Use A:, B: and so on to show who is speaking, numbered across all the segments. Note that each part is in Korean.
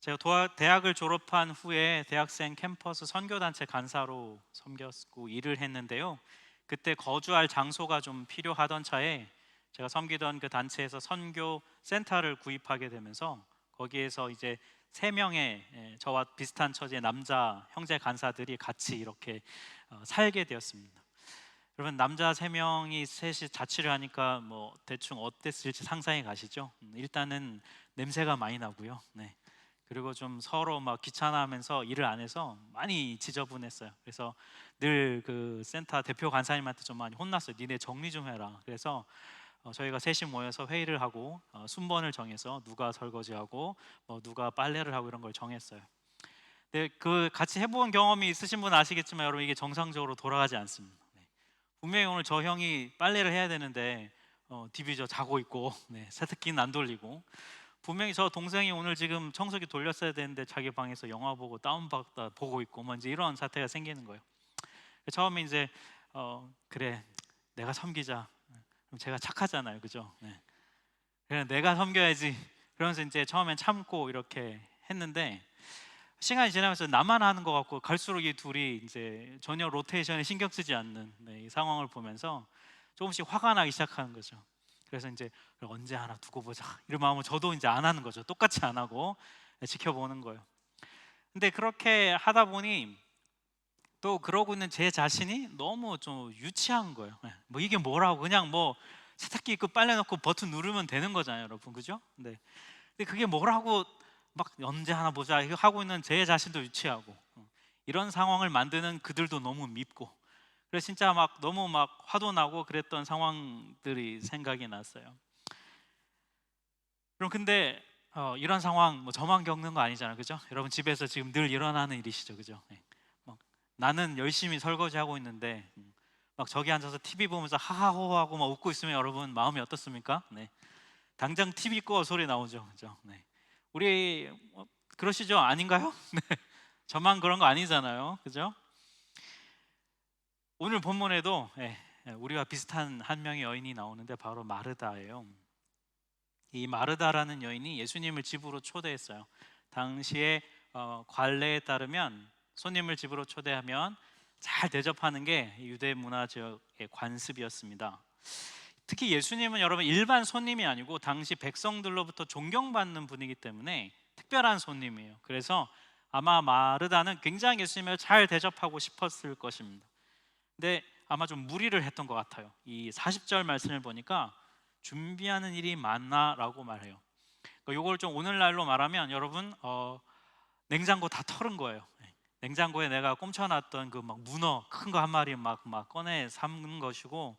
A: 제가 대학을 졸업한 후에 대학생 캠퍼스 선교단체 간사로 섬겼고 일을 했는데요. 그때 거주할 장소가 좀 필요하던 차에 제가 섬기던 그 단체에서 선교 센터를 구입하게 되면서 거기에서 이제 세 명의 저와 비슷한 처지의 남자 형제 간사들이 같이 이렇게 살게 되었습니다. 여러분, 남자 세 명이 셋이 자취를 하니까 뭐 대충 어땠을지 상상이 가시죠? 일단은 냄새가 많이 나고요. 네. 그리고 좀 서로 막 귀찮아하면서 일을 안 해서 많이 지저분했어요. 그래서 늘 그 센터 대표 간사님한테 좀 많이 혼났어요. 니네 정리 좀 해라. 그래서 저희가 셋이 모여서 회의를 하고 순번을 정해서 누가 설거지하고 누가 빨래를 하고 이런 걸 정했어요. 근데 그 같이 해본 경험이 있으신 분 아시겠지만 여러분, 이게 정상적으로 돌아가지 않습니다. 네. 분명히 오늘 저 형이 빨래를 해야 되는데 디비저 자고 있고, 네, 세탁기는 안 돌리고, 분명히 저 동생이 오늘 지금 청소기 돌렸어야 되는데 자기 방에서 영화 보고 다운받다 보고 있고, 뭐 이제 이런 사태가 생기는 거예요. 처음에 이제 그래, 내가 섬기자. 그럼 제가 착하잖아요, 그죠? 네. 그래, 내가 섬겨야지. 그러면서 이제 처음엔 참고 이렇게 했는데 시간이 지나면서 나만 하는 것 같고 갈수록 이 둘이 이제 전혀 로테이션에 신경 쓰지 않는, 네, 이 상황을 보면서 조금씩 화가 나기 시작하는 거죠. 그래서 이제 언제 하나 두고 보자 이런 마음으로 저도 이제 안 하는 거죠. 똑같이 안 하고 지켜보는 거예요. 근데 그렇게 하다 보니 또 그러고 있는 제 자신이 너무 좀 유치한 거예요. 뭐 이게 뭐라고, 그냥 뭐 세탁기 입고 빨래 넣고 버튼 누르면 되는 거잖아요, 여러분, 그죠? 근데 그게 뭐라고 막 언제 하나 보자 이거 하고 있는 제 자신도 유치하고, 이런 상황을 만드는 그들도 너무 밉고, 그래서 진짜 막 너무 막 화도 나고 그랬던 상황들이 생각이 났어요. 그럼 근데 이런 상황 뭐 저만 겪는 거 아니잖아요, 그죠? 여러분 집에서 지금 늘 일어나는 일이시죠, 그죠? 네. 막 나는 열심히 설거지하고 있는데 막 저기 앉아서 TV 보면서 하하호호하고 막 웃고 있으면 여러분 마음이 어떻습니까? 네. 당장 TV 꺼 소리 나오죠, 그죠? 네. 우리 그러시죠? 아닌가요? 네. 저만 그런 거 아니잖아요, 그죠? 오늘 본문에도 우리와 비슷한 한 명의 여인이 나오는데 바로 마르다예요. 이 마르다라는 여인이 예수님을 집으로 초대했어요. 당시에 관례에 따르면 손님을 집으로 초대하면 잘 대접하는 게 유대 문화 지역의 관습이었습니다. 특히 예수님은 여러분 일반 손님이 아니고 당시 백성들로부터 존경받는 분이기 때문에 특별한 손님이에요. 그래서 아마 마르다는 굉장히 예수님을 잘 대접하고 싶었을 것입니다. 근데 아마 좀 무리를 했던 것 같아요. 이 40절 말씀을 보니까 준비하는 일이 많나라고 말해요. 이걸 좀 오늘날로 말하면 여러분 냉장고 다 털은 거예요. 냉장고에 내가 꼼쳐놨던 그 막 문어 큰 거 한 마리 막 꺼내 삶는 것이고,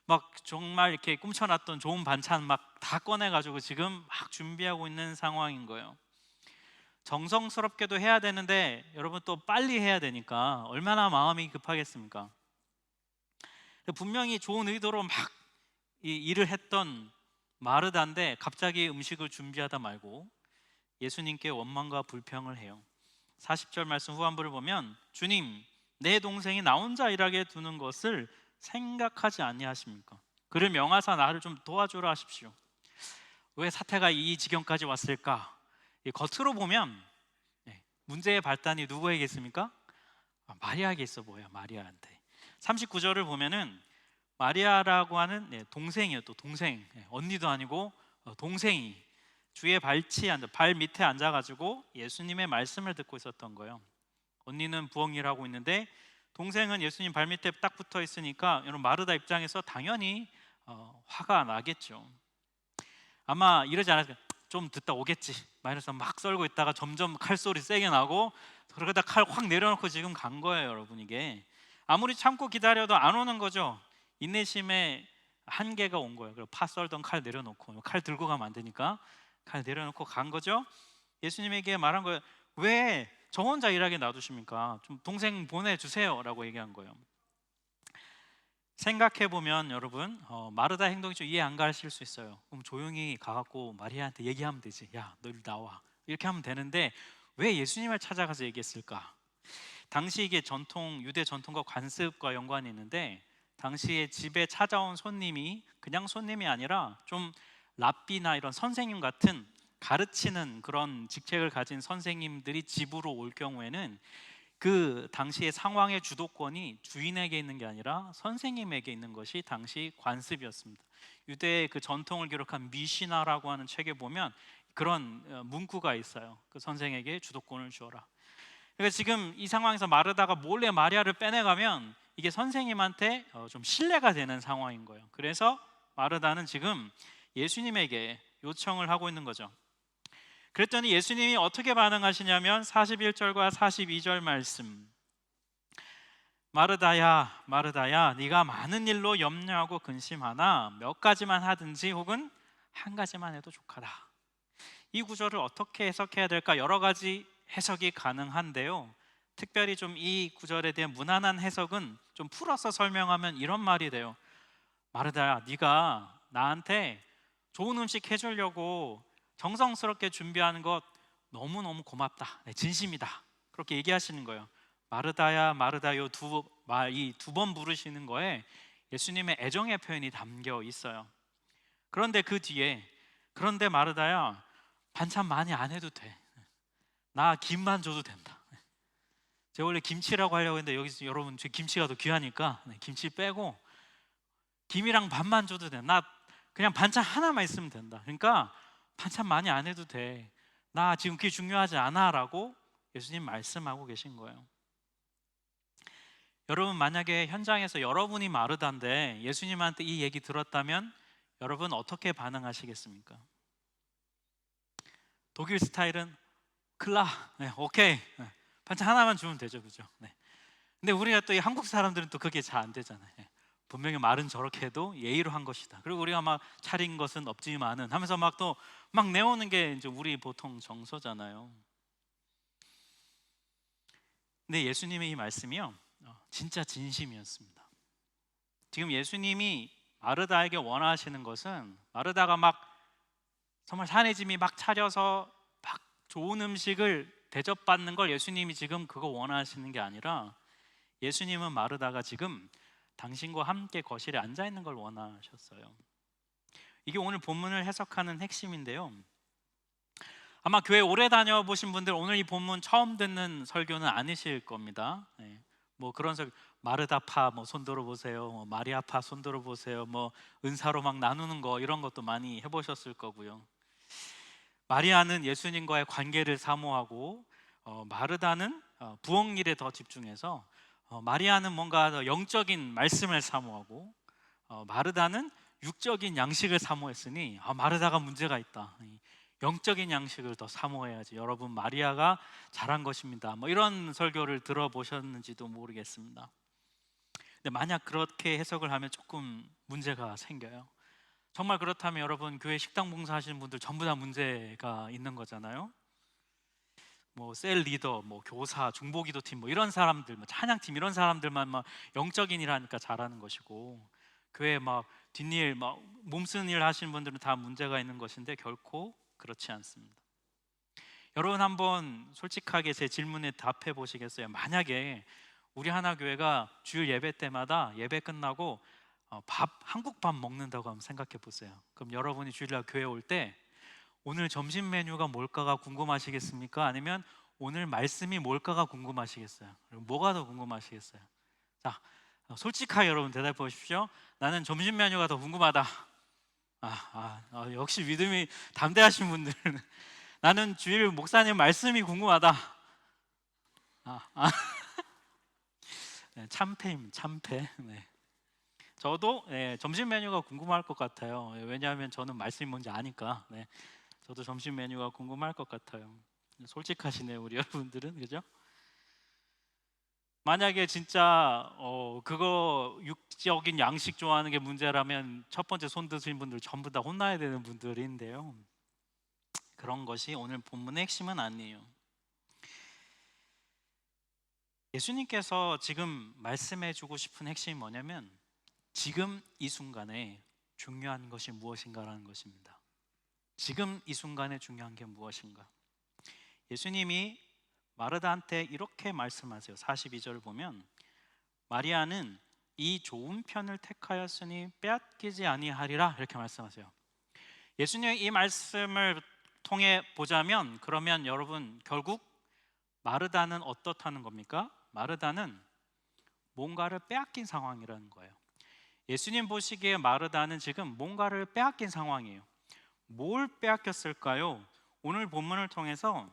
A: 막 정말 이렇게 꼼쳐놨던 좋은 반찬 막 다 꺼내가지고 지금 막 준비하고 있는 상황인 거예요. 정성스럽게도 해야 되는데 여러분 또 빨리 해야 되니까 얼마나 마음이 급하겠습니까? 분명히 좋은 의도로 막 이 일을 했던 마르다인데 갑자기 음식을 준비하다 말고 예수님께 원망과 불평을 해요. 40절 말씀 후반부를 보면 주님, 내 동생이 나 혼자 일하게 두는 것을 생각하지 아니하십니까? 그를 명하사 나를 좀 도와주라 하십시오. 왜 사태가 이 지경까지 왔을까? 겉으로 보면 문제의 발단이 누구에게 있습니까? 마리아에게 있어 보여요. 마리아한테. 39절을 보면은 마리아라고 하는 동생이에요. 또 동생, 언니도 아니고 동생이 주의 발 밑에 앉아가지고 예수님의 말씀을 듣고 있었던 거예요. 언니는 부엌 일하고 있는데 동생은 예수님 발 밑에 딱 붙어 있으니까 여러분 마르다 입장에서 당연히 화가 나겠죠. 아마 이러지 않았을까? 좀 듣다 오겠지 말해서 막 썰고 있다가 점점 칼소리 세게 나고, 그러다 칼 확 내려놓고 지금 간 거예요, 여러분. 이게 아무리 참고 기다려도 안 오는 거죠. 인내심의 한계가 온 거예요. 그리고 파 썰던 칼 내려놓고, 칼 들고 가면 안 되니까 칼 내려놓고 간 거죠. 예수님에게 말한 거예요. 왜 저 혼자 일하게 놔두십니까? 좀 동생 보내주세요 라고 얘기한 거예요. 생각해보면 여러분 마르다 행동이 좀 이해 안 가실 수 있어요. 그럼 조용히 가갖고 마리아한테 얘기하면 되지. 야, 너 이리 나와, 이렇게 하면 되는데 왜 예수님을 찾아가서 얘기했을까? 당시 이게 유대 전통과 관습과 연관이 있는데, 당시에 집에 찾아온 손님이 그냥 손님이 아니라 좀 랍비나 이런 선생님 같은 가르치는 그런 직책을 가진 선생님들이 집으로 올 경우에는 그 당시의 상황의 주도권이 주인에게 있는 게 아니라 선생님에게 있는 것이 당시 관습이었습니다. 유대의 그 전통을 기록한 미시나라고 하는 책에 보면 그런 문구가 있어요. 그 선생에게 주도권을 주어라. 그러니까 지금 이 상황에서 마르다가 몰래 마리아를 빼내가면 이게 선생님한테 좀 신뢰가 되는 상황인 거예요. 그래서 마르다는 지금 예수님에게 요청을 하고 있는 거죠. 그랬더니 예수님이 어떻게 반응하시냐면 41절과 42절 말씀. 마르다야 마르다야 네가 많은 일로 염려하고 근심하나 몇 가지만 하든지 혹은 한 가지만 해도 족하다. 이 구절을 어떻게 해석해야 될까? 여러 가지 해석이 가능한데요, 특별히 좀 이 구절에 대한 무난한 해석은 좀 풀어서 설명하면 이런 말이 돼요. 마르다야, 네가 나한테 좋은 음식 해주려고 정성스럽게 준비하는 것 너무너무 고맙다. 네, 진심이다. 그렇게 얘기하시는 거예요. 마르다야 마르다요 이 두 번 부르시는 거에 예수님의 애정의 표현이 담겨 있어요. 그런데 그 뒤에, 그런데 마르다야 반찬 많이 안 해도 돼. 나 김만 줘도 된다. 제가 원래 김치라고 하려고 했는데 여기서 여러분 제 김치가 더 귀하니까 김치 빼고 김이랑 밥만 줘도 돼. 나 그냥 반찬 하나만 있으면 된다. 그러니까 반찬 많이 안 해도 돼. 나 지금 그게 중요하지 않아 라고 예수님 말씀하고 계신 거예요. 여러분, 만약에 현장에서 여러분이 마르다인데 예수님한테 이 얘기 들었다면 여러분 어떻게 반응하시겠습니까? 독일 스타일은 클라, 네, 오케이, 네, 반찬 하나만 주면 되죠, 그죠? 네. 근데 우리가 또 이 한국 사람들은 또 그게 잘 안 되잖아요. 네. 분명히 말은 저렇게 해도 예의로 한 것이다. 그리고 우리가 막 차린 것은 없지만은 하면서 막 또 막 내오는 게 이제 우리 보통 정서잖아요. 근데 예수님의 이 말씀이요, 진짜 진심이었습니다. 지금 예수님이 마르다에게 원하시는 것은 마르다가 막 정말 산의 짐이 막 차려서 막 좋은 음식을 대접받는 걸 예수님이 지금 그거 원하시는 게 아니라 예수님은 마르다가 지금 당신과 함께 거실에 앉아 있는 걸 원하셨어요. 이게 오늘 본문을 해석하는 핵심인데요, 아마 교회 오래 다녀보신 분들 오늘 이 본문 처음 듣는 설교는 아니실 겁니다. 네. 뭐 그런 설교, 마르다파 뭐 손 들어보세요, 뭐 마리아파 손 들어보세요, 뭐 은사로 막 나누는 거 이런 것도 많이 해보셨을 거고요. 마리아는 예수님과의 관계를 사모하고 마르다는 부엌 일에 더 집중해서 마리아는 뭔가 더 영적인 말씀을 사모하고 마르다는 육적인 양식을 사모했으니 마르다가 문제가 있다. 영적인 양식을 더 사모해야지. 여러분, 마리아가 잘한 것입니다. 뭐 이런 설교를 들어보셨는지도 모르겠습니다. 근데 만약 그렇게 해석을 하면 조금 문제가 생겨요. 정말 그렇다면 여러분, 교회 식당 봉사하시는 분들 전부 다 문제가 있는 거잖아요. 뭐 셀 리더, 뭐 교사, 중보기도팀 뭐 이런 사람들, 뭐 찬양팀 이런 사람들만 막 영적인 일 하니까 잘하는 것이고, 교회 막 뒷일 막 몸쓰는 일 하시는 분들은 다 문제가 있는 것인데 결코 그렇지 않습니다. 여러분, 한번 솔직하게 제 질문에 답해 보시겠어요? 만약에 우리 하나교회가 주일 예배 때마다 예배 끝나고 한국 밥 먹는다고 한번 생각해 보세요. 그럼 여러분이 주일날 교회 올 때 오늘 점심 메뉴가 뭘까가 궁금하시겠습니까? 아니면 오늘 말씀이 뭘까가 궁금하시겠어요? 그리고 뭐가 더 궁금하시겠어요? 자, 솔직하게 여러분 대답해 보십시오. 나는 점심 메뉴가 더 궁금하다. 역시 믿음이 담대하신 분들은 나는 주일 목사님 말씀이 궁금하다. 네, 참패입니다. 참패. 네. 저도 점심 메뉴가 궁금할 것 같아요. 왜냐하면 저는 말씀이 뭔지 아니까. 네. 저도 점심 메뉴가 궁금할 것 같아요. 솔직하시네요, 우리 여러분들은, 그죠? 만약에 진짜 그거 육적인 양식 좋아하는 게 문제라면 첫 번째 손 드신 분들 전부 다 혼나야 되는 분들인데요, 그런 것이 오늘 본문의 핵심은 아니에요. 예수님께서 지금 말씀해주고 싶은 핵심이 뭐냐면 지금 이 순간에 중요한 것이 무엇인가라는 것입니다. 지금 이 순간에 중요한 게 무엇인가? 예수님이 마르다한테 이렇게 말씀하세요. 42절을 보면 마리아는 이 좋은 편을 택하였으니 빼앗기지 아니하리라 이렇게 말씀하세요. 예수님이 이 말씀을 통해 보자면 그러면 여러분 결국 마르다는 어떻다는 겁니까? 마르다는 뭔가를 빼앗긴 상황이라는 거예요. 예수님 보시기에 마르다는 지금 뭔가를 빼앗긴 상황이에요. 뭘 빼앗겼을까요? 오늘 본문을 통해서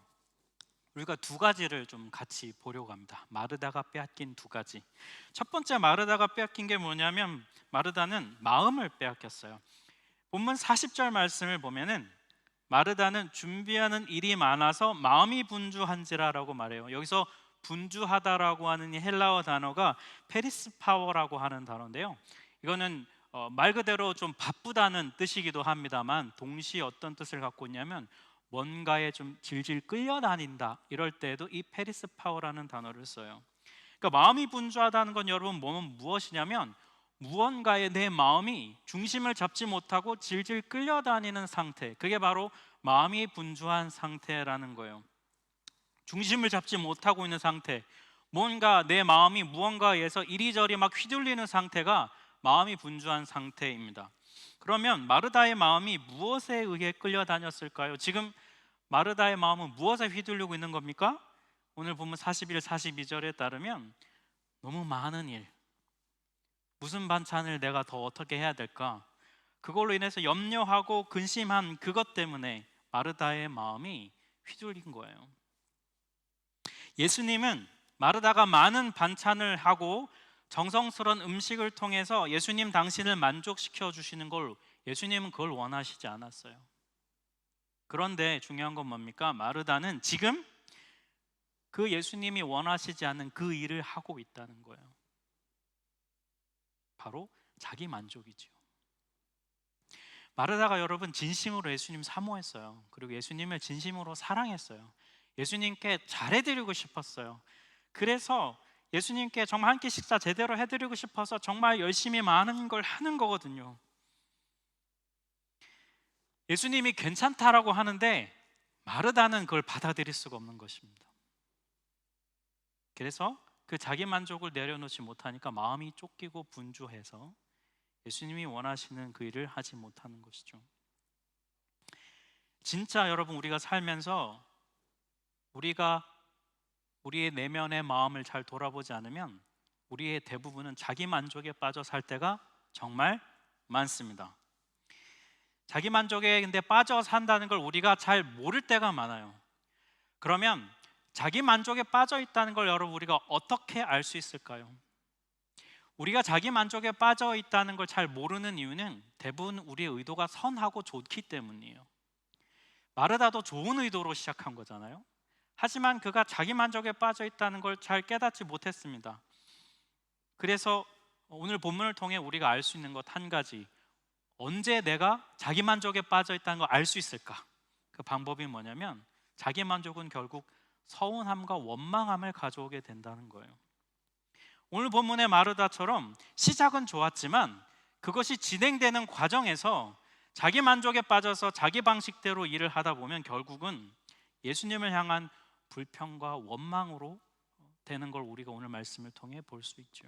A: 우리가 두 가지를 좀 같이 보려고 합니다. 마르다가 빼앗긴 두 가지. 첫 번째 마르다가 빼앗긴 게 뭐냐면 마르다는 마음을 빼앗겼어요. 본문 40절 말씀을 보면은 마르다는 준비하는 일이 많아서 마음이 분주한지라라고 말해요. 여기서 분주하다라고 하는 이 헬라어 단어가 페리스파워라고 하는 단어인데요. 이거는 말 그대로 좀 바쁘다는 뜻이기도 합니다만 동시에 어떤 뜻을 갖고 있냐면 뭔가에 좀 질질 끌려다닌다 이럴 때에도 이 페리스파워라는 단어를 써요. 그러니까 마음이 분주하다는 건 여러분 무엇이냐면 무언가에 내 마음이 중심을 잡지 못하고 질질 끌려다니는 상태, 그게 바로 마음이 분주한 상태라는 거예요. 중심을 잡지 못하고 있는 상태, 뭔가 내 마음이 무언가에서 이리저리 막 휘둘리는 상태가 마음이 분주한 상태입니다. 그러면 마르다의 마음이 무엇에 의해 끌려다녔을까요? 지금 마르다의 마음은 무엇에 휘둘리고 있는 겁니까? 오늘 보면 41, 42절에 따르면 너무 많은 일, 무슨 반찬을 내가 더 어떻게 해야 될까? 그걸로 인해서 염려하고 근심한 그것 때문에 마르다의 마음이 휘둘린 거예요. 예수님은 마르다가 많은 반찬을 하고 정성스러운 음식을 통해서 예수님 당신을 만족시켜 주시는 걸 예수님은 그걸 원하시지 않았어요. 그런데 중요한 건 뭡니까? 마르다는 지금 그 예수님이 원하시지 않는 그 일을 하고 있다는 거예요. 바로 자기 만족이죠. 마르다가 여러분 진심으로 예수님 사모했어요. 그리고 예수님을 진심으로 사랑했어요. 예수님께 잘해드리고 싶었어요. 그래서 예수님께 정말 한 끼 식사 제대로 해드리고 싶어서 정말 열심히 많은 걸 하는 거거든요. 예수님이 괜찮다라고 하는데 마르다는 그걸 받아들일 수가 없는 것입니다. 그래서 그 자기 만족을 내려놓지 못하니까 마음이 쫓기고 분주해서 예수님이 원하시는 그 일을 하지 못하는 것이죠. 진짜 여러분 우리가 살면서 우리가 우리의 내면의 마음을 잘 돌아보지 않으면 우리의 대부분은 자기 만족에 빠져 살 때가 정말 많습니다. 자기 만족에 근데 빠져 산다는 걸 우리가 잘 모를 때가 많아요. 그러면 자기 만족에 빠져 있다는 걸 여러분 우리가 어떻게 알 수 있을까요? 우리가 자기 만족에 빠져 있다는 걸 잘 모르는 이유는 대부분 우리의 의도가 선하고 좋기 때문이에요. 마르다도 좋은 의도로 시작한 거잖아요. 하지만 그가 자기 만족에 빠져 있다는 걸 잘 깨닫지 못했습니다. 그래서 오늘 본문을 통해 우리가 알 수 있는 것 한 가지, 언제 내가 자기 만족에 빠져 있다는 걸 알 수 있을까? 그 방법이 뭐냐면 자기 만족은 결국 서운함과 원망함을 가져오게 된다는 거예요. 오늘 본문의 마르다처럼 시작은 좋았지만 그것이 진행되는 과정에서 자기 만족에 빠져서 자기 방식대로 일을 하다 보면 결국은 예수님을 향한 불평과 원망으로 되는 걸 우리가 오늘 말씀을 통해 볼 수 있죠.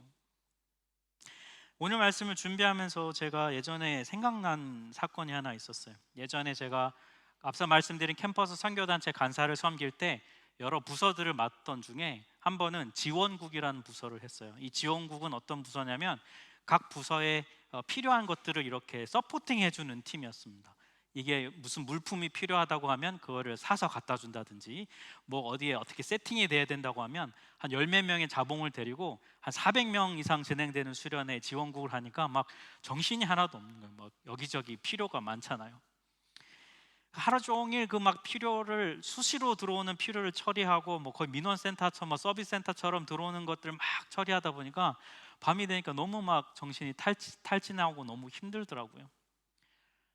A: 오늘 말씀을 준비하면서 제가 예전에 생각난 사건이 하나 있었어요. 예전에 제가 앞서 말씀드린 캠퍼스 선교단체 간사를 섬길 때 여러 부서들을 맡던 중에 한 번은 지원국이라는 부서를 했어요. 이 지원국은 어떤 부서냐면 각 부서에 필요한 것들을 이렇게 서포팅 해주는 팀이었습니다. 이게 무슨 물품이 필요하다고 하면 그거를 사서 갖다 준다든지, 뭐 어디에 어떻게 세팅이 돼야 된다고 하면 한 열 몇 명의 자봉을 데리고 한 400명 이상 진행되는 수련회 지원국을 하니까 막 정신이 하나도 없는 거예요. 막 여기저기 필요가 많잖아요. 하루 종일 그 막 필요를 수시로 들어오는 필요를 처리하고 뭐 거의 민원센터처럼 서비스 센터처럼 들어오는 것들 막 처리하다 보니까 밤이 되니까 너무 막 정신이 탈진하고 너무 힘들더라고요.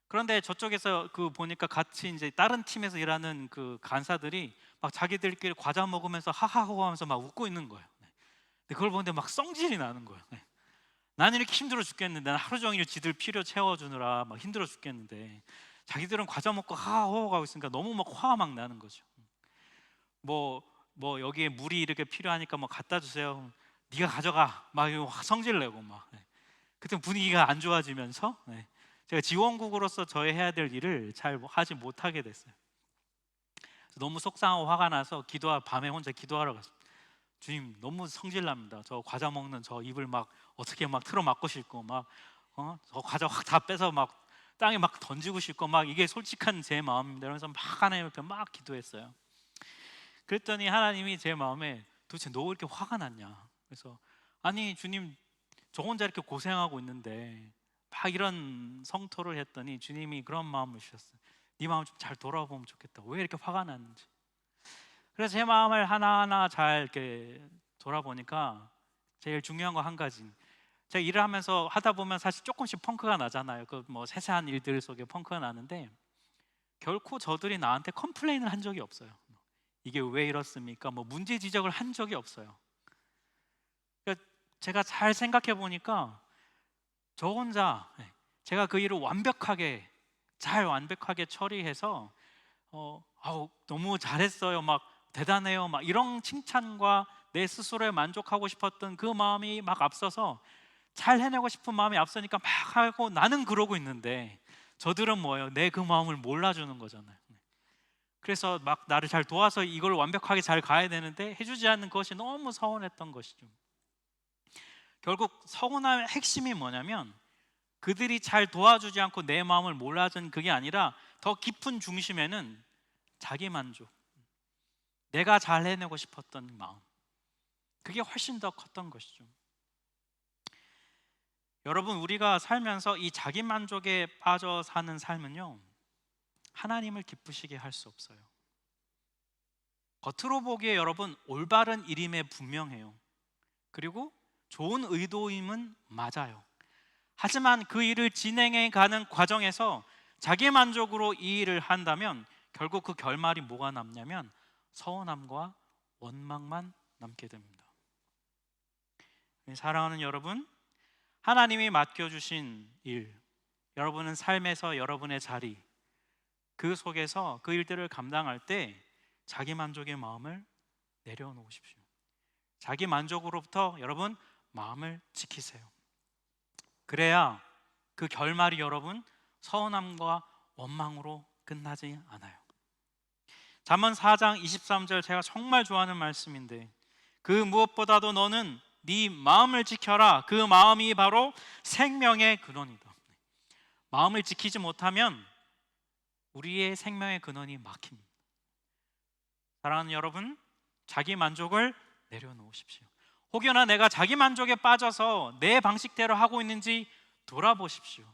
A: 그런데 저쪽에서 그 보니까 같이 이제 다른 팀에서 일하는 그 간사들이 막 자기들끼리 과자 먹으면서 하하호 하면서 막 웃고 있는 거예요. 근데 그걸 보는데 막 성질이 나는 거예요. 나는 이렇게 힘들어 죽겠는데, 난 하루 종일 지들 필요 채워주느라 막 힘들어 죽겠는데 자기들은 과자 먹고 하하호 하고 있으니까 너무 막 화가 막 나는 거죠. 뭐 여기에 물이 이렇게 필요하니까 뭐 갖다 주세요. 네가 가져가. 막 성질 내고 막. 그때 분위기가 안 좋아지면서 제가 지원국으로서 저희 해야 될 일을 잘 하지 못하게 됐어요. 너무 속상하고 화가 나서 밤에 혼자 기도하러 갔어요. 주님, 너무 성질납니다. 저 과자 먹는 저 입을 막 어떻게 막 틀어 막고 싶고 저 과자 확 다 빼서 막 땅에 막 던지고 싶고 막 이게 솔직한 제 마음입니다. 그래서 막 하나님 앞에 막 기도했어요. 그랬더니 하나님이 제 마음에 도대체 너 왜 이렇게 화가 났냐? 그래서 아니 주님, 저 혼자 이렇게 고생하고 있는데 막 이런 성토를 했더니 주님이 그런 마음을 주셨어요. 네 마음 좀 잘 돌아보면 좋겠다. 왜 이렇게 화가 났는지. 그래서 제 마음을 하나하나 잘 이렇게 돌아보니까 제일 중요한 거 한 가지. 제가 일을 하면서 하다 보면 사실 조금씩 펑크가 나잖아요. 그 뭐 세세한 일들 속에 펑크가 나는데 결코 저들이 나한테 컴플레인을 한 적이 없어요. 이게 왜 이렇습니까? 뭐 문제 지적을 한 적이 없어요. 그러니까 제가 잘 생각해 보니까 저 혼자 제가 그 일을 완벽하게 처리해서 너무 잘했어요, 막 대단해요, 막 이런 칭찬과 내 스스로에 만족하고 싶었던 그 마음이 막 앞서서 잘 해내고 싶은 마음이 앞서니까 막 하고 나는 그러고 있는데 저들은 뭐예요? 내 그 마음을 몰라주는 거잖아요. 그래서 막 나를 잘 도와서 이걸 완벽하게 잘 가야 되는데 해주지 않는 것이 너무 서운했던 것이죠. 결국 서운함의 핵심이 뭐냐면 그들이 잘 도와주지 않고 내 마음을 몰라준 그게 아니라 더 깊은 중심에는 자기 만족, 내가 잘 해내고 싶었던 마음, 그게 훨씬 더 컸던 것이죠. 여러분, 우리가 살면서 이 자기 만족에 빠져 사는 삶은요, 하나님을 기쁘시게 할 수 없어요. 겉으로 보기에 여러분 올바른 일임에 분명해요. 그리고 좋은 의도임은 맞아요. 하지만 그 일을 진행해 가는 과정에서 자기 만족으로 이 일을 한다면 결국 그 결말이 뭐가 남냐면 서운함과 원망만 남게 됩니다. 사랑하는 여러분, 하나님이 맡겨주신 일, 여러분은 삶에서 여러분의 자리, 그 속에서 그 일들을 감당할 때 자기 만족의 마음을 내려놓으십시오. 자기 만족으로부터 여러분 마음을 지키세요. 그래야 그 결말이 여러분 서운함과 원망으로 끝나지 않아요. 잠언 4장 23절, 제가 정말 좋아하는 말씀인데, 그 무엇보다도 너는 네 마음을 지켜라. 그 마음이 바로 생명의 근원이다. 마음을 지키지 못하면 우리의 생명의 근원이 막힙니다. 사랑하는 여러분, 자기 만족을 내려놓으십시오. 혹여나 내가 자기 만족에 빠져서 내 방식대로 하고 있는지 돌아보십시오.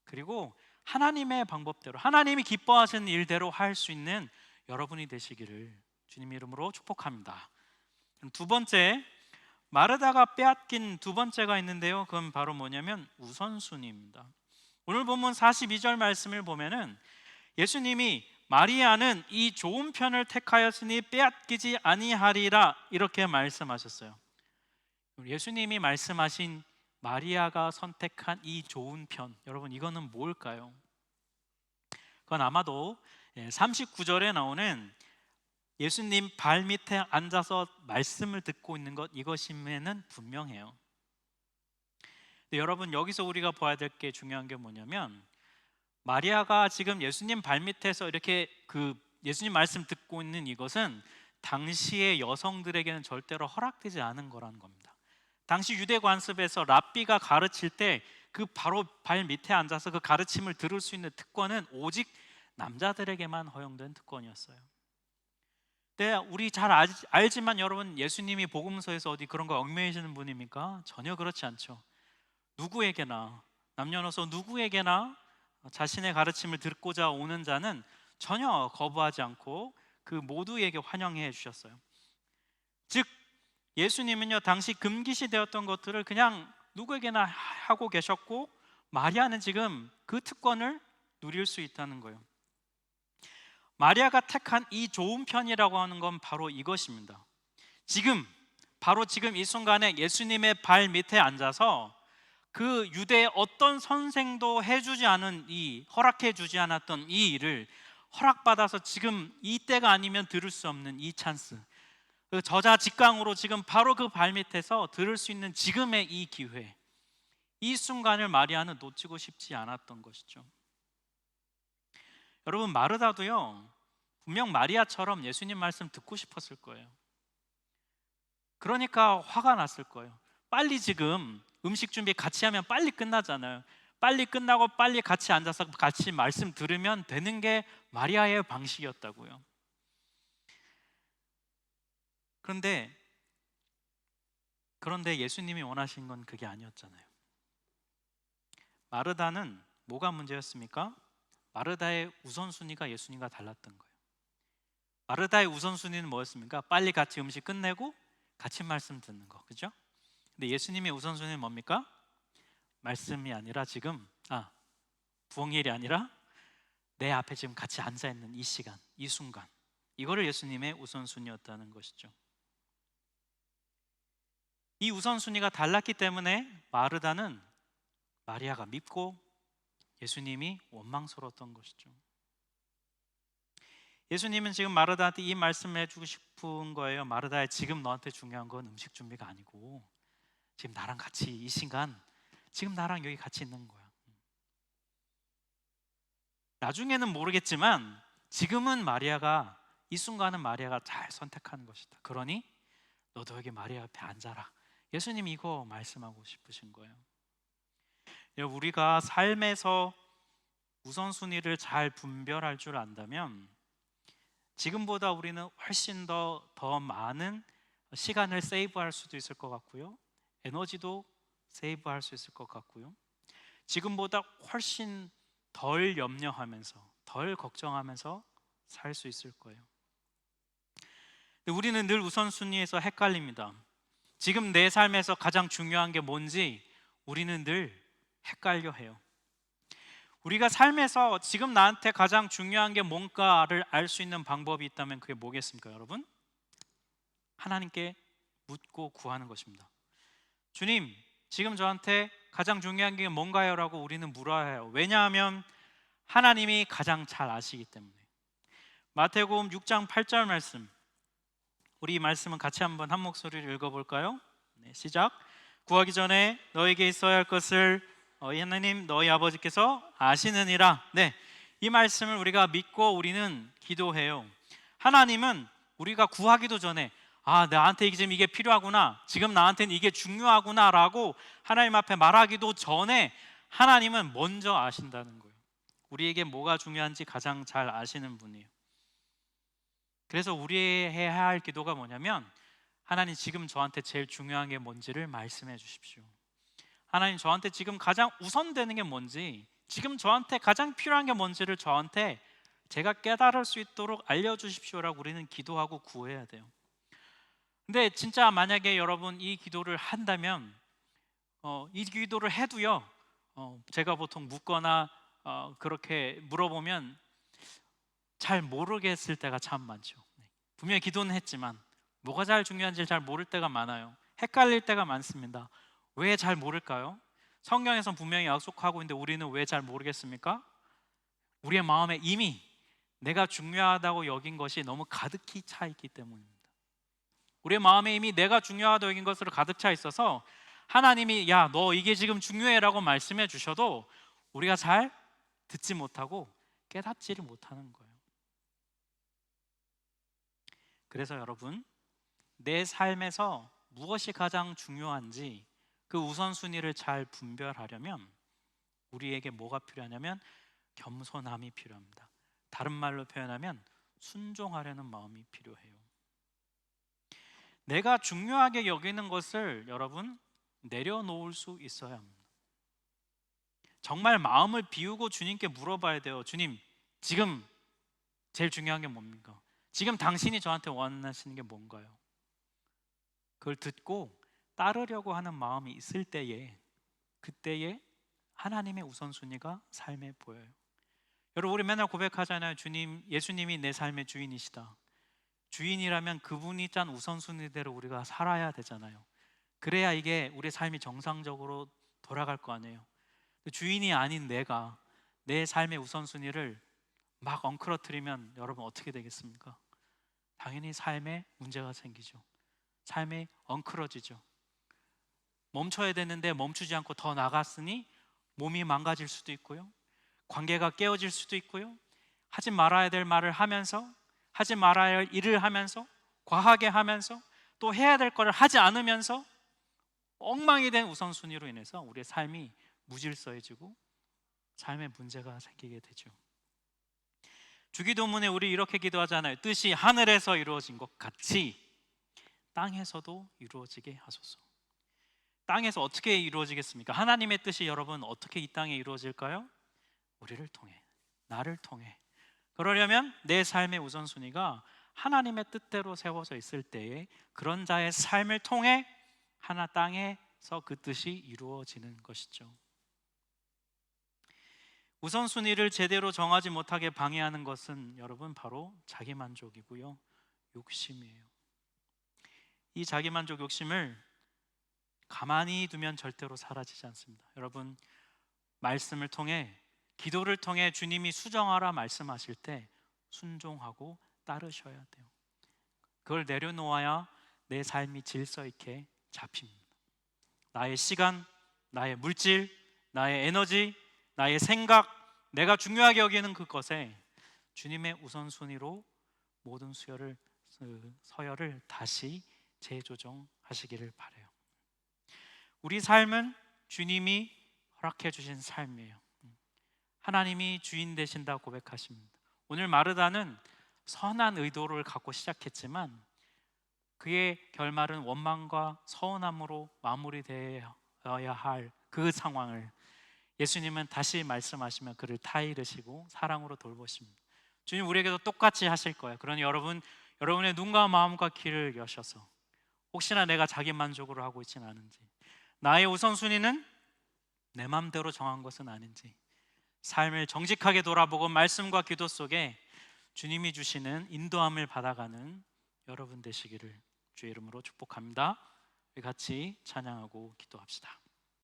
A: 그리고 하나님의 방법대로, 하나님이 기뻐하시는 일대로 할 수 있는 여러분이 되시기를 주님 이름으로 축복합니다. 두 번째, 마르다가 빼앗긴 두 번째가 있는데요, 그건 바로 뭐냐면 우선순위입니다. 오늘 본문 42절 말씀을 보면은 예수님이 마리아는 이 좋은 편을 택하였으니 빼앗기지 아니하리라 이렇게 말씀하셨어요. 예수님이 말씀하신 마리아가 선택한 이 좋은 편, 여러분 이거는 뭘까요? 그건 아마도 39절에 나오는 예수님 발 밑에 앉아서 말씀을 듣고 있는 것, 이것임에는 분명해요. 근데 여러분, 여기서 우리가 봐야 될 게 중요한 게 뭐냐면 마리아가 지금 예수님 발 밑에서 이렇게 예수님 말씀 듣고 있는 이것은 당시의 여성들에게는 절대로 허락되지 않은 거라는 겁니다. 당시 유대 관습에서 랍비가 가르칠 때 그 바로 발 밑에 앉아서 그 가르침을 들을 수 있는 특권은 오직 남자들에게만 허용된 특권이었어요. 네, 우리 잘 알지만 여러분, 예수님이 복음서에서 어디 그런 거 얽매이시는 분입니까? 전혀 그렇지 않죠. 누구에게나, 남녀노소 누구에게나 자신의 가르침을 듣고자 오는 자는 전혀 거부하지 않고 그 모두에게 환영해 주셨어요. 즉 예수님은요, 당시 금기시되었던 것들을 그냥 누구에게나 하고 계셨고 마리아는 지금 그 특권을 누릴 수 있다는 거예요. 마리아가 택한 이 좋은 편이라고 하는 건 바로 이것입니다. 바로 지금 이 순간에 예수님의 발 밑에 앉아서 그 유대의 어떤 선생도 허락해 주지 않았던 이 일을 허락받아서 지금 이때가 아니면 들을 수 없는 이 찬스, 그 저자직강으로 지금 바로 그 발밑에서 들을 수 있는 지금의 이 기회, 이 순간을 마리아는 놓치고 싶지 않았던 것이죠. 여러분, 마르다도요 분명 마리아처럼 예수님 말씀 듣고 싶었을 거예요. 그러니까 화가 났을 거예요. 빨리 지금 음식 준비 같이 하면 빨리 끝나잖아요. 빨리 끝나고 빨리 같이 앉아서 같이 말씀 들으면 되는 게 마리아의 방식이었다고요. 그런데 예수님이 원하신 건 그게 아니었잖아요. 마르다는 뭐가 문제였습니까? 마르다의 우선순위가 예수님과 달랐던 거예요. 마르다의 우선순위는 뭐였습니까? 빨리 같이 음식 끝내고 같이 말씀 듣는 거, 그죠? 근데 예수님의 우선순위는 뭡니까? 말씀이 아니라 지금 부엌일이 아니라 내 앞에 지금 같이 앉아 있는 이 시간, 이 순간, 이거를 예수님의 우선순위였다는 것이죠. 이 우선순위가 달랐기 때문에 마르다는 마리아가 밉고 예수님이 원망스러웠던 것이죠. 예수님은 지금 마르다한테 이 말씀을 해주고 싶은 거예요. 마르다야, 지금 너한테 중요한 건 음식 준비가 아니고 지금 나랑 같이 이 시간, 지금 나랑 여기 같이 있는 거야. 나중에는 모르겠지만 지금은 마리아가, 이 순간은 마리아가 잘 선택하는 것이다. 그러니 너도 여기 마리아 옆에 앉아라. 예수님이 이거 말씀하고 싶으신 거예요. 우리가 삶에서 우선순위를 잘 분별할 줄 안다면 지금보다 우리는 훨씬 더 많은 시간을 세이브할 수도 있을 것 같고요, 에너지도 세이브할 수 있을 것 같고요, 지금보다 훨씬 덜 염려하면서, 덜 걱정하면서 살 수 있을 거예요. 근데 우리는 늘 우선순위에서 헷갈립니다. 지금 내 삶에서 가장 중요한 게 뭔지 우리는 늘 헷갈려 해요. 우리가 삶에서 지금 나한테 가장 중요한 게 뭔가를 알 수 있는 방법이 있다면 그게 뭐겠습니까, 여러분? 하나님께 묻고 구하는 것입니다. 주님, 지금 저한테 가장 중요한 게 뭔가요? 라고 우리는 물어야 해요. 왜냐하면 하나님이 가장 잘 아시기 때문에. 마태복음 6장 8절 말씀, 우리 이 말씀은 같이 한번 한 목소리로 읽어볼까요? 네, 시작. 구하기 전에 너에게 있어야 할 것을 하나님 너희 아버지께서 아시느니라. 네, 이 말씀을 우리가 믿고 우리는 기도해요. 하나님은 우리가 구하기도 전에 나한테 지금 이게 필요하구나, 지금 나한테는 이게 중요하구나 라고 하나님 앞에 말하기도 전에 하나님은 먼저 아신다는 거예요. 우리에게 뭐가 중요한지 가장 잘 아시는 분이에요. 그래서 우리 해야 할 기도가 뭐냐면, 하나님 지금 저한테 제일 중요한 게 뭔지를 말씀해 주십시오. 하나님 저한테 지금 가장 우선되는 게 뭔지, 지금 저한테 가장 필요한 게 뭔지를 저한테 제가 깨달을 수 있도록 알려주십시오라고 우리는 기도하고 구해야 돼요. 근데 진짜 만약에 여러분 이 기도를 한다면 이 기도를 해도요, 제가 보통 묻거나 그렇게 물어보면 잘 모르겠을 때가 참 많죠. 분명히 기도는 했지만 뭐가 잘 중요한지 잘 모를 때가 많아요. 헷갈릴 때가 많습니다. 왜 잘 모를까요? 성경에선 분명히 약속하고 있는데 우리는 왜 잘 모르겠습니까? 우리의 마음에 이미 내가 중요하다고 여긴 것이 너무 가득히 차 있기 때문입니다. 우리의 마음에 이미 내가 중요하다고 여긴 것으로 가득 차 있어서 하나님이 야, 너 이게 지금 중요해 라고 말씀해 주셔도 우리가 잘 듣지 못하고 깨닫지를 못하는 거예요. 그래서 여러분, 내 삶에서 무엇이 가장 중요한지 그 우선순위를 잘 분별하려면 우리에게 뭐가 필요하냐면 겸손함이 필요합니다. 다른 말로 표현하면 순종하려는 마음이 필요해요. 내가 중요하게 여기는 것을 여러분 내려놓을 수 있어야 합니다. 정말 마음을 비우고 주님께 물어봐야 돼요. 주님, 지금 제일 중요한 게 뭡니까? 지금 당신이 저한테 원하시는 게 뭔가요? 그걸 듣고 따르려고 하는 마음이 있을 때에, 그때에 하나님의 우선순위가 삶에 보여요. 여러분, 우리 맨날 고백하잖아요. 주님, 예수님이 내 삶의 주인이시다. 주인이라면 그분이 짠 우선순위대로 우리가 살아야 되잖아요. 그래야 이게 우리 삶이 정상적으로 돌아갈 거 아니에요. 주인이 아닌 내가 내 삶의 우선순위를 막 엉클어뜨리면 여러분 어떻게 되겠습니까? 당연히 삶에 문제가 생기죠. 삶이 엉클어지죠. 멈춰야 되는데 멈추지 않고 더 나갔으니 몸이 망가질 수도 있고요, 관계가 깨어질 수도 있고요, 하지 말아야 될 말을 하면서 하지 말아야 할 일을 하면서, 과하게 하면서, 또 해야 될 거를 하지 않으면서 엉망이 된 우선순위로 인해서 우리의 삶이 무질서해지고 삶에 문제가 생기게 되죠. 주기도문에 우리 이렇게 기도하잖아요. 뜻이 하늘에서 이루어진 것 같이 땅에서도 이루어지게 하소서. 땅에서 어떻게 이루어지겠습니까? 하나님의 뜻이 여러분 어떻게 이 땅에 이루어질까요? 우리를 통해, 나를 통해. 그러려면 내 삶의 우선순위가 하나님의 뜻대로 세워져 있을 때에 그런 자의 삶을 통해 하나 땅에서 그 뜻이 이루어지는 것이죠. 우선순위를 제대로 정하지 못하게 방해하는 것은 여러분 바로 자기만족이고요, 욕심이에요. 이 자기만족 욕심을 가만히 두면 절대로 사라지지 않습니다. 여러분, 말씀을 통해, 기도를 통해 주님이 수정하라 말씀하실 때 순종하고 따르셔야 돼요. 그걸 내려놓아야 내 삶이 질서 있게 잡힙니다. 나의 시간, 나의 물질, 나의 에너지, 나의 생각, 내가 중요하게 여기는 그것에 주님의 우선순위로 모든 서열을 다시 재조정하시기를 바라요. 우리 삶은 주님이 허락해 주신 삶이에요. 하나님이 주인 되신다 고백하십니다. 오늘 마르다는 선한 의도를 갖고 시작했지만 그의 결말은 원망과 서운함으로 마무리되어야 할 그 상황을 예수님은 다시 말씀하시며 그를 타이르시고 사랑으로 돌보십니다. 주님 우리에게도 똑같이 하실 거예요. 그러니 여러분의 눈과 마음과 귀를 여셔서 혹시나 내가 자기 만족으로 하고 있지는 않은지, 나의 우선순위는 내 마음대로 정한 것은 아닌지, 삶을 정직하게 돌아보고 말씀과 기도 속에 주님이 주시는 인도함을 받아가는 여러분 되시기를 주의 이름으로 축복합니다. 우리 같이 찬양하고 기도합시다.